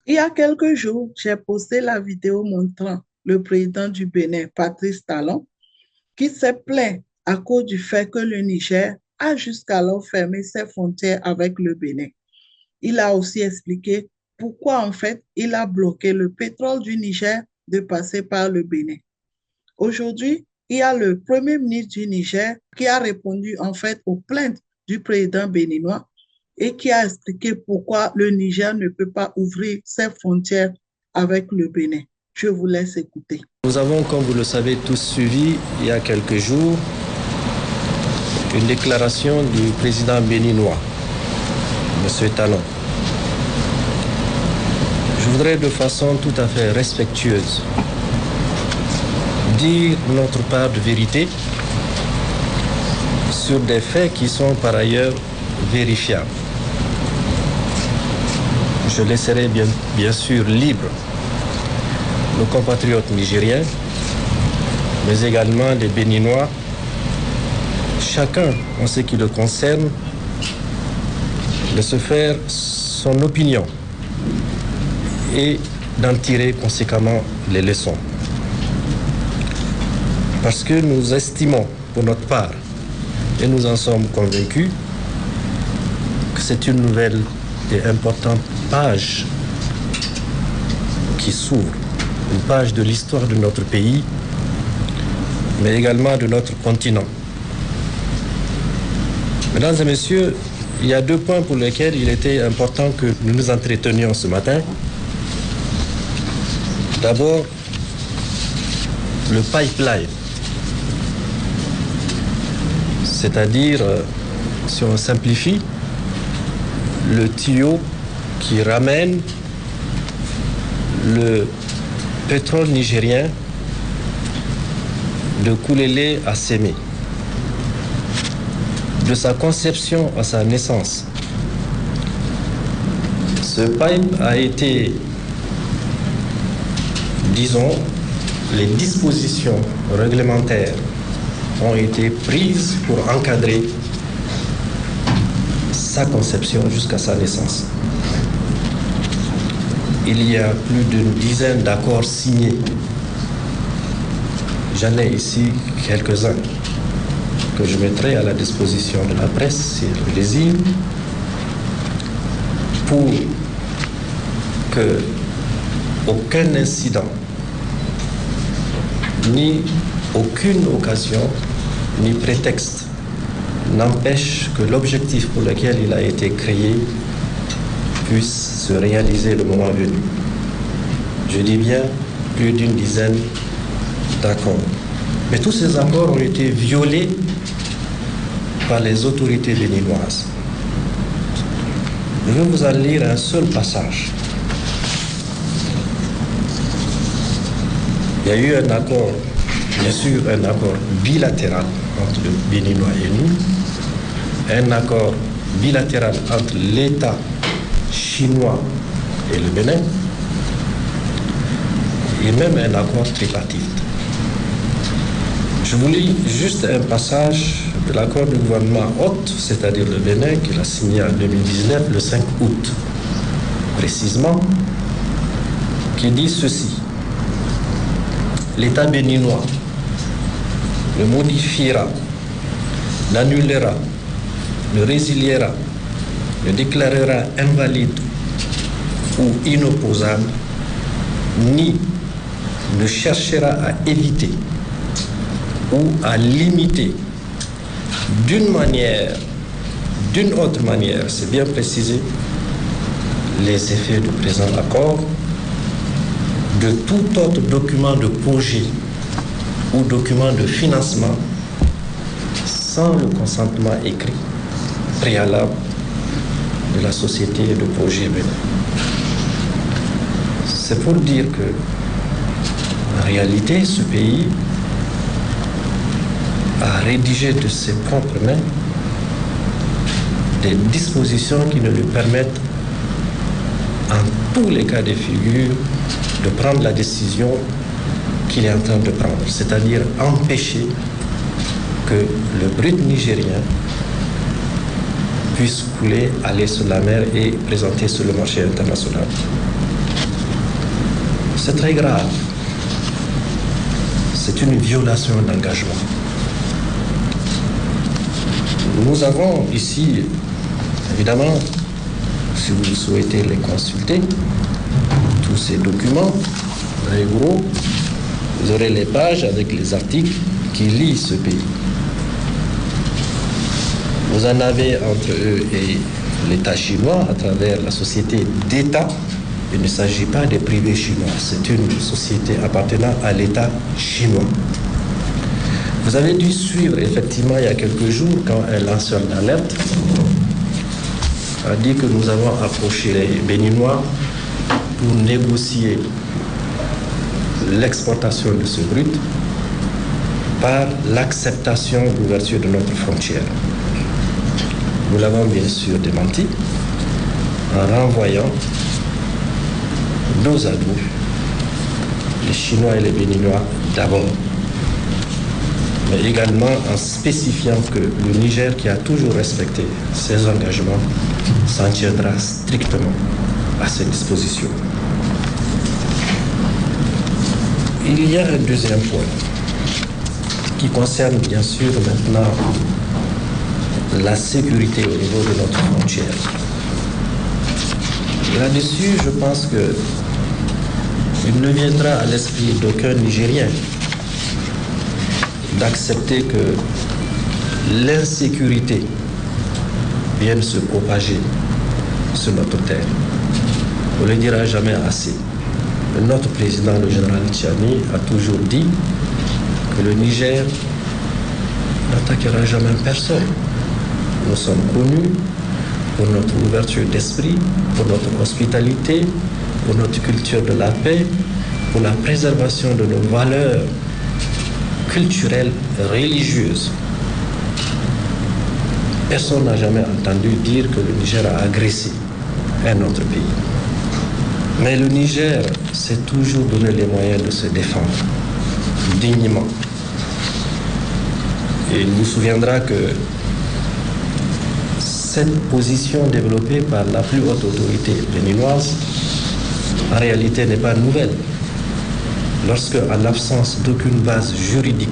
Il y a quelques jours, j'ai posté la vidéo montrant le président du Bénin, Patrice Talon, qui s'est plaint à cause du fait que le Niger a jusqu'alors fermé ses frontières avec le Bénin. Il a aussi expliqué pourquoi, en fait, il a bloqué le pétrole du Niger de passer par le Bénin. Aujourd'hui, il y a le premier ministre du Niger qui a répondu, en fait, aux plaintes du président béninois et qui a expliqué pourquoi le Niger ne peut pas ouvrir ses frontières avec le Bénin. Je vous laisse écouter. Nous avons, comme vous le savez, tous suivi il y a quelques jours une déclaration du président béninois, M. Talon. Je voudrais de façon tout à fait respectueuse dire notre part de vérité sur des faits qui sont par ailleurs vérifiables. Je laisserai bien sûr libre nos compatriotes nigériens, mais également les Béninois, chacun en ce qui le concerne, de se faire son opinion et d'en tirer conséquemment les leçons. Parce que nous estimons pour notre part, et nous en sommes convaincus, que c'est une nouvelle et importante page qui s'ouvre, une page de l'histoire de notre pays, mais également de notre continent. Mesdames et messieurs, il y a deux points pour lesquels il était important que nous nous entretenions ce matin. D'abord, le pipeline, c'est-à-dire, si on simplifie, le tuyau qui ramène le pétrole nigérien de Koulélé à Sémé, de sa conception à sa naissance. Ce pipe a été, disons, les dispositions réglementaires ont été prises pour encadrer sa conception jusqu'à sa naissance. Il y a plus d'une dizaine d'accords signés. J'en ai ici quelques-uns que je mettrai à la disposition de la presse si elle le désire, pour que aucun incident, ni aucune occasion, ni prétexte n'empêche que l'objectif pour lequel il a été créé puisse se réaliser le moment venu. Je dis bien plus d'une dizaine d'accords. Mais tous ces accords ont été violés par les autorités béninoises. Je vais vous en lire un seul passage. Il y a eu un accord, bien sûr un accord bilatéral entre le Béninois et nous, un accord bilatéral entre l'État chinois et le Bénin, et même un accord tripartite. Je vous lis juste un passage de l'accord du gouvernement hôte, c'est-à-dire le Bénin, qu'il a signé en 2019, le 5 août, précisément, qui dit ceci. L'État béninois le modifiera, l'annulera, le résiliera, le déclarera invalide ou inopposable, ni ne cherchera à éviter ou à limiter d'une manière, d'une autre manière, c'est bien précisé, les effets du présent accord, de tout autre document de projet ou document de financement sans le consentement écrit préalable de la société de projet Bénin. C'est pour dire que, en réalité, ce pays a rédigé de ses propres mains des dispositions qui ne lui permettent, en tous les cas de figure, de prendre la décision qu'il est en train de prendre, c'est-à-dire empêcher que le brut nigérien puisse couler, aller sur la mer et présenter sur le marché international. C'est très grave. C'est une violation d'engagement. Nous avons ici, évidemment, si vous souhaitez les consulter, tous ces documents, très gros, vous aurez les pages avec les articles qui lient ce pays. Vous en avez entre eux et l'État chinois à travers la société d'État. Il ne s'agit pas des privés chinois, c'est une société appartenant à l'État chinois. Vous avez dû suivre effectivement il y a quelques jours quand un lanceur d'alerte a dit que nous avons approché les Béninois pour négocier l'exportation de ce brut par l'acceptation de l'ouverture de notre frontière. Nous l'avons bien sûr démenti en renvoyant nos alliés, les Chinois et les Béninois d'abord, mais également en spécifiant que le Niger, qui a toujours respecté ses engagements, s'en tiendra strictement à ses dispositions. Il y a un deuxième point qui concerne bien sûr maintenant la sécurité au niveau de notre frontière. Là-dessus, je pense que il ne viendra à l'esprit d'aucun Nigérien d'accepter que l'insécurité vienne se propager sur notre terre. On ne le dira jamais assez. Notre président, le général Tchiani, a toujours dit que le Niger n'attaquera jamais personne. Nous sommes connus pour notre ouverture d'esprit, pour notre hospitalité, pour notre culture de la paix, pour la préservation de nos valeurs culturelles et religieuses. Personne n'a jamais entendu dire que le Niger a agressé un autre pays. Mais le Niger s'est toujours donné les moyens de se défendre dignement. Et il vous souviendra que cette position développée par la plus haute autorité béninoise, en réalité, n'est pas nouvelle. Lorsque, en l'absence d'aucune base juridique,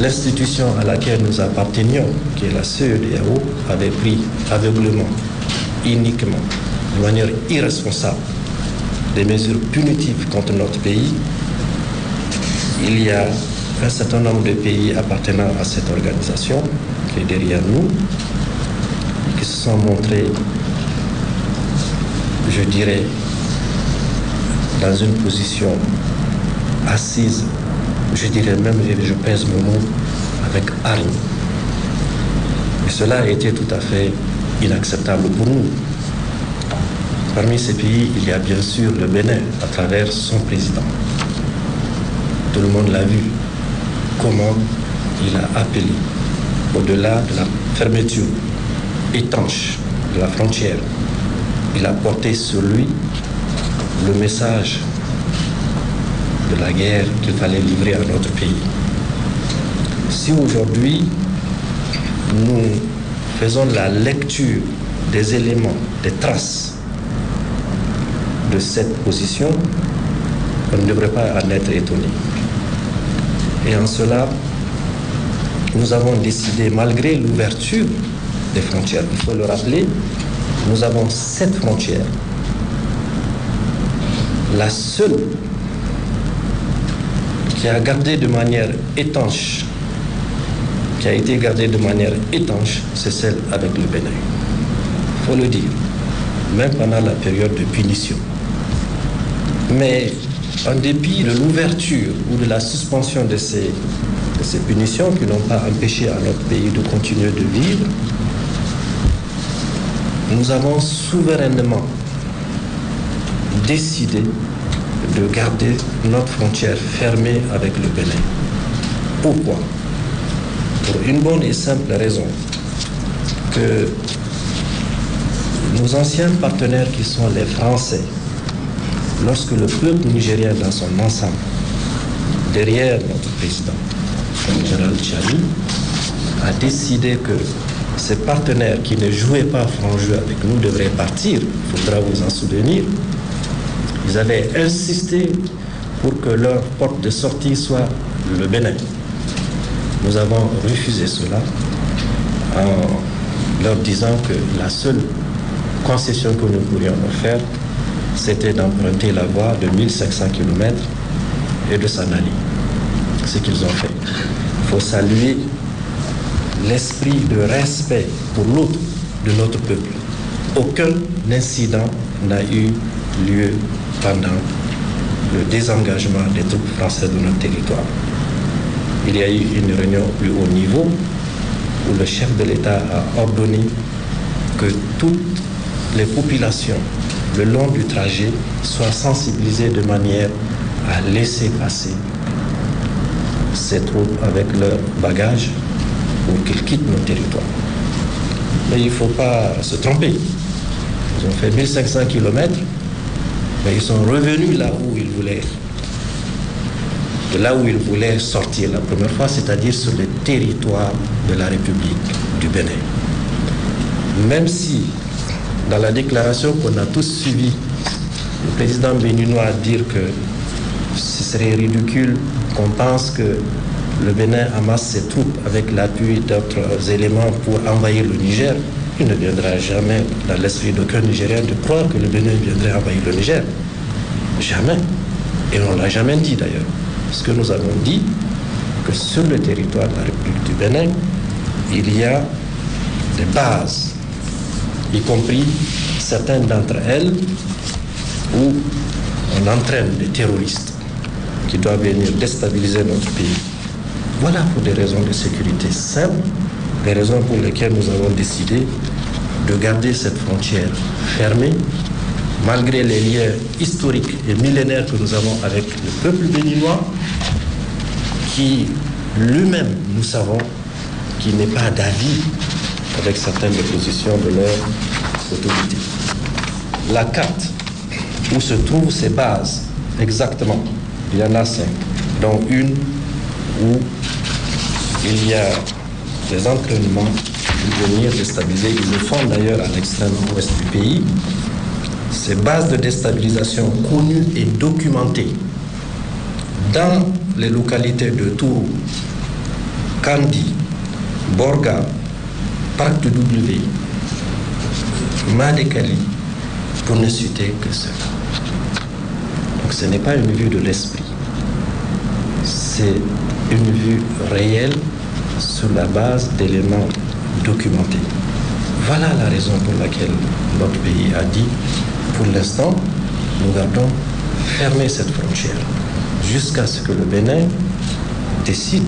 l'institution à laquelle nous appartenions, qui est la CEDEAO, avait pris aveuglément, uniquement, de manière irresponsable, des mesures punitives contre notre pays, il y a un certain nombre de pays appartenant à cette organisation, qui est derrière nous, qui se sont montrés, je dirais, dans une position assise, je dirais même, je pèse mon mot, avec hargne. Et cela a été tout à fait inacceptable pour nous. Parmi ces pays, il y a bien sûr le Bénin, à travers son président. Tout le monde l'a vu, comment il a appelé, au-delà de la fermeture étanche de la frontière, il a porté sur lui le message de la guerre qu'il fallait livrer à notre pays. Si aujourd'hui, nous faisons la lecture des éléments, des traces de cette position, on ne devrait pas en être étonné. Et en cela, nous avons décidé, malgré l'ouverture des frontières, il faut le rappeler, nous avons 7 frontières. La seule qui a gardé de manière étanche, qui a été gardée de manière étanche, c'est celle avec le Bénin. Il faut le dire, même pendant la période de punition. Mais en dépit de l'ouverture ou de la suspension de ces punitions qui n'ont pas empêché à notre pays de continuer de vivre, nous avons souverainement décidé de garder notre frontière fermée avec le Bénin. Pourquoi? Pour une bonne et simple raison, que nos anciens partenaires qui sont les Français, lorsque le peuple nigérien dans son ensemble, derrière notre président, le général Tchiani, a décidé que ces partenaires qui ne jouaient pas franc jeu avec nous devraient partir, il faudra vous en souvenir. Ils avaient insisté pour que leur porte de sortie soit le Bénin. Nous avons refusé cela en leur disant que la seule concession que nous pourrions leur faire, c'était d'emprunter la voie de 1500 km et de s'en aller. Ce qu'ils ont fait. Il faut saluer l'esprit de respect pour l'autre de notre peuple. Aucun incident n'a eu lieu pendant le désengagement des troupes françaises de notre territoire. Il y a eu une réunion au plus haut niveau où le chef de l'État a ordonné que toutes les populations le long du trajet soient sensibilisées de manière à laisser passer ces troupes avec leurs bagages pour qu'ils quittent nos territoires. Mais il ne faut pas se tromper. Ils ont fait 1500 km, mais ils sont revenus là où ils voulaient, de là où ils voulaient sortir la première fois, c'est-à-dire sur le territoire de la République du Bénin. Même si, dans la déclaration qu'on a tous suivie, le président béninois a dit que ce serait ridicule qu'on pense que le Bénin amasse ses troupes avec l'appui d'autres éléments pour envahir le Niger. Il ne viendra jamais dans l'esprit d'aucun Nigérien de croire que le Bénin viendrait envahir le Niger. Jamais. Et on ne l'a jamais dit d'ailleurs. Parce que nous avons dit que sur le territoire de la République du Bénin, il y a des bases, y compris certaines d'entre elles, où on entraîne des terroristes qui doivent venir déstabiliser notre pays. Voilà pour des raisons de sécurité simples, des raisons pour lesquelles nous avons décidé de garder cette frontière fermée, malgré les liens historiques et millénaires que nous avons avec le peuple béninois, qui lui-même, nous savons, qui n'est pas d'avis avec certaines des positions de leur autorité. La carte où se trouvent ces bases, exactement, il y en a 5, dont une où il y a des entraînements pour venir déstabiliser. Ils le font d'ailleurs à l'extrême ouest du pays. Ces bases de déstabilisation connues et documentées dans les localités de Tourou, Kandi, Borga, Parc de W, Madekali, pour ne citer que cela. Donc ce n'est pas une vue de l'esprit, c'est une vue réelle sur la base d'éléments documentés. Voilà la raison pour laquelle notre pays a dit, pour l'instant, nous gardons fermé cette frontière jusqu'à ce que le Bénin décide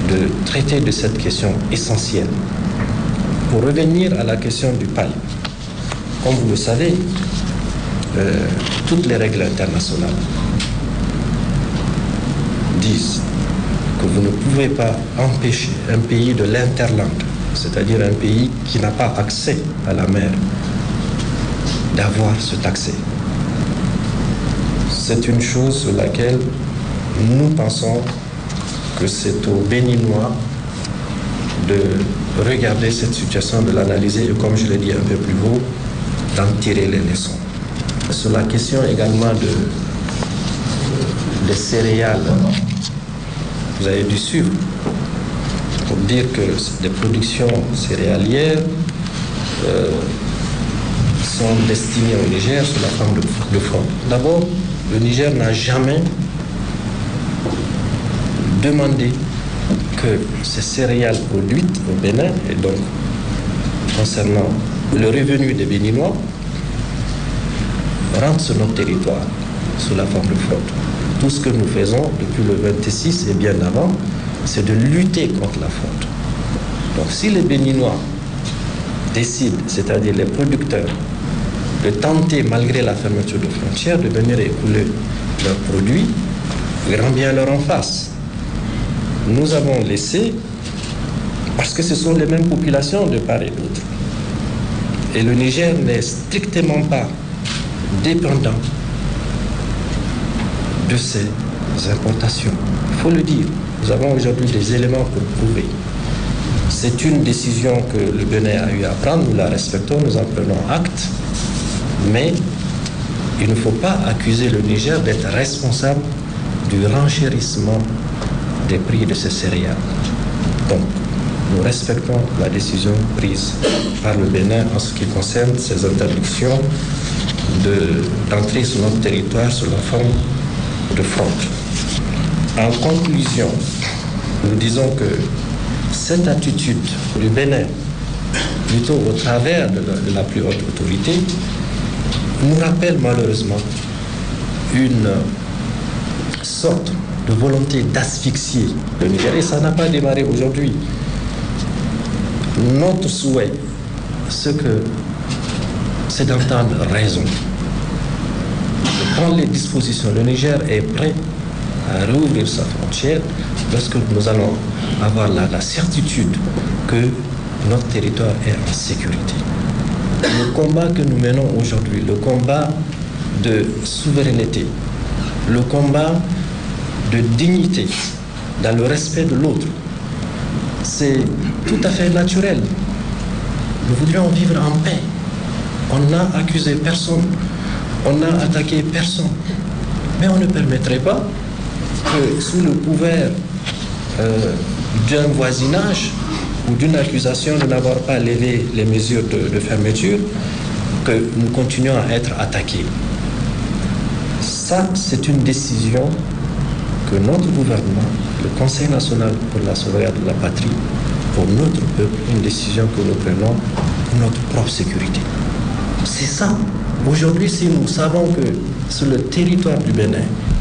de traiter de cette question essentielle. Pour revenir à la question du pipe, comme vous le savez, toutes les règles internationales disent que vous ne pouvez pas empêcher un pays de l'interland, c'est-à-dire un pays qui n'a pas accès à la mer, d'avoir cet accès. C'est une chose sur laquelle nous pensons que c'est aux Béninois de regarder cette situation, de l'analyser et, comme je l'ai dit un peu plus haut, d'en tirer les leçons. Sur la question également des céréales, vous avez dû suivre pour dire que les productions céréalières sont destinées au Niger sous la forme de fraude. D'abord, le Niger n'a jamais demandé que ces céréales produites au Bénin, et donc concernant le revenu des Béninois, rentrent sur notre territoire sous la forme de fraude. Tout ce que nous faisons depuis le 26 et bien avant, c'est de lutter contre la fraude. Donc si les Béninois décident, c'est-à-dire les producteurs, de tenter, malgré la fermeture de frontières, de venir écouler leurs produits, grand bien leur en face. Nous avons laissé, parce que ce sont les mêmes populations de part et d'autre. Et le Niger n'est strictement pas dépendant de ces importations. Il faut le dire. Nous avons aujourd'hui des éléments pour prouver. C'est une décision que le Bénin a eu à prendre, nous la respectons, nous en prenons acte, mais il ne faut pas accuser le Niger d'être responsable du renchérissement des prix de ces céréales. Donc, nous respectons la décision prise par le Bénin en ce qui concerne ces interdictions d'entrer sur notre territoire sous la forme de fraude. En conclusion, nous disons que cette attitude du Bénin, plutôt au travers de la plus haute autorité, nous rappelle malheureusement une sorte de volonté d'asphyxier le Niger. Et ça n'a pas démarré aujourd'hui. Notre souhait, c'est d'entendre raison, de prendre les dispositions. Le Niger est prêt à rouvrir sa frontière lorsque nous allons avoir la certitude que notre territoire est en sécurité. Le combat que nous menons aujourd'hui, le combat de souveraineté, le combat de dignité dans le respect de l'autre, c'est tout à fait naturel. Nous voudrions vivre en paix. On n'a accusé personne, on n'a attaqué personne. Mais on ne permettrait pas que sous le couvert d'un voisinage ou d'une accusation de n'avoir pas levé les mesures de fermeture, que nous continuons à être attaqués. Ça, c'est une décision que notre gouvernement, le Conseil national pour la sauvegarde de la patrie, pour notre peuple, une décision que nous prenons pour notre propre sécurité. C'est ça. Aujourd'hui, si nous savons que sur le territoire du Bénin,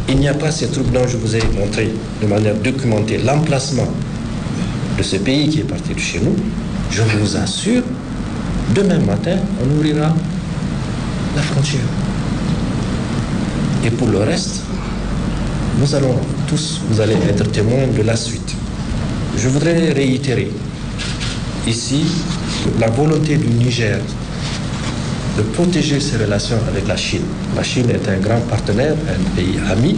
il n'y a pas ces troupes dont je vous ai montré de manière documentée l'emplacement de ce pays qui est parti de chez nous, je vous assure, demain matin, on ouvrira la frontière. Et pour le reste, vous allez être témoins de la suite. Je voudrais réitérer ici la volonté du Niger de protéger ses relations avec la Chine. La Chine est un grand partenaire, un pays ami.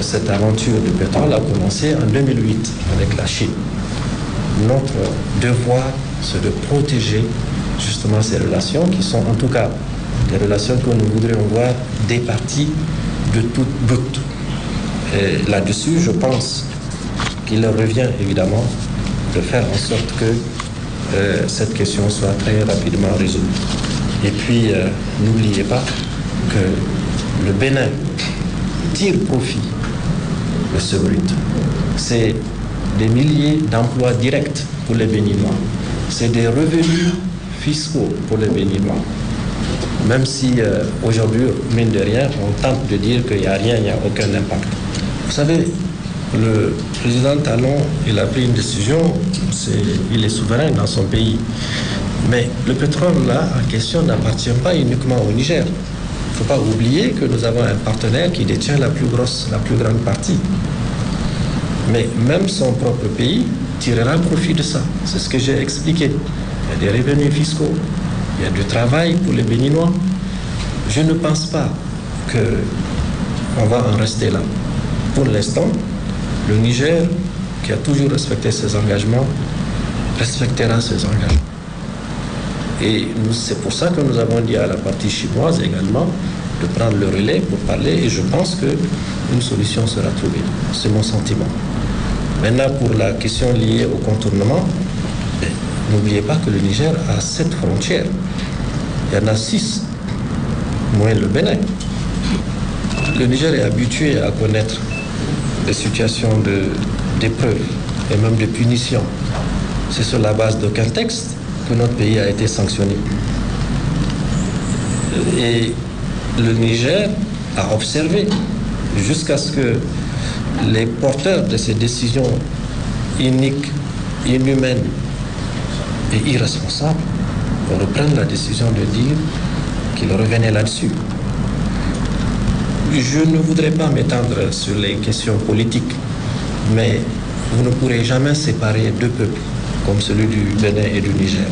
Cette aventure du pétrole a commencé en 2008 avec la Chine. Notre devoir, c'est de protéger justement ces relations qui sont en tout cas des relations que nous voudrions voir départies de toute but. Et là-dessus, je pense qu'il leur revient évidemment de faire en sorte que cette question soit très rapidement résolue. Et puis, n'oubliez pas que le Bénin tire profit de ce brut. C'est des milliers d'emplois directs pour les Béninois. C'est des revenus fiscaux pour les Béninois. Même si aujourd'hui, mine de rien, on tente de dire qu'il n'y a rien, il n'y a aucun impact. Vous savez, le président Talon, il a pris une décision, il est souverain dans son pays. Mais le pétrole, là, en question, n'appartient pas uniquement au Niger. Il ne faut pas oublier que nous avons un partenaire qui détient la plus grande partie. Mais même son propre pays tirera profit de ça. C'est ce que j'ai expliqué. Il y a des revenus fiscaux, il y a du travail pour les Béninois. Je ne pense pas qu'on va en rester là. Pour l'instant, le Niger, qui a toujours respecté ses engagements, respectera ses engagements. Et c'est pour ça que nous avons dit à la partie chinoise également de prendre le relais pour parler, et je pense qu'une solution sera trouvée. C'est mon sentiment. Maintenant, pour la question liée au contournement, n'oubliez pas que le Niger a 7 frontières. Il y en a 6, moins le Bénin. Le Niger est habitué à connaître des situations d'épreuves et même de punition. C'est sur la base d'aucun texte que notre pays a été sanctionné. Et le Niger a observé jusqu'à ce que les porteurs de ces décisions iniques, inhumaines et irresponsables reprennent la décision de dire qu'ils revenaient là-dessus. Je ne voudrais pas m'étendre sur les questions politiques, mais vous ne pourrez jamais séparer deux peuples comme celui du Bénin et du Niger.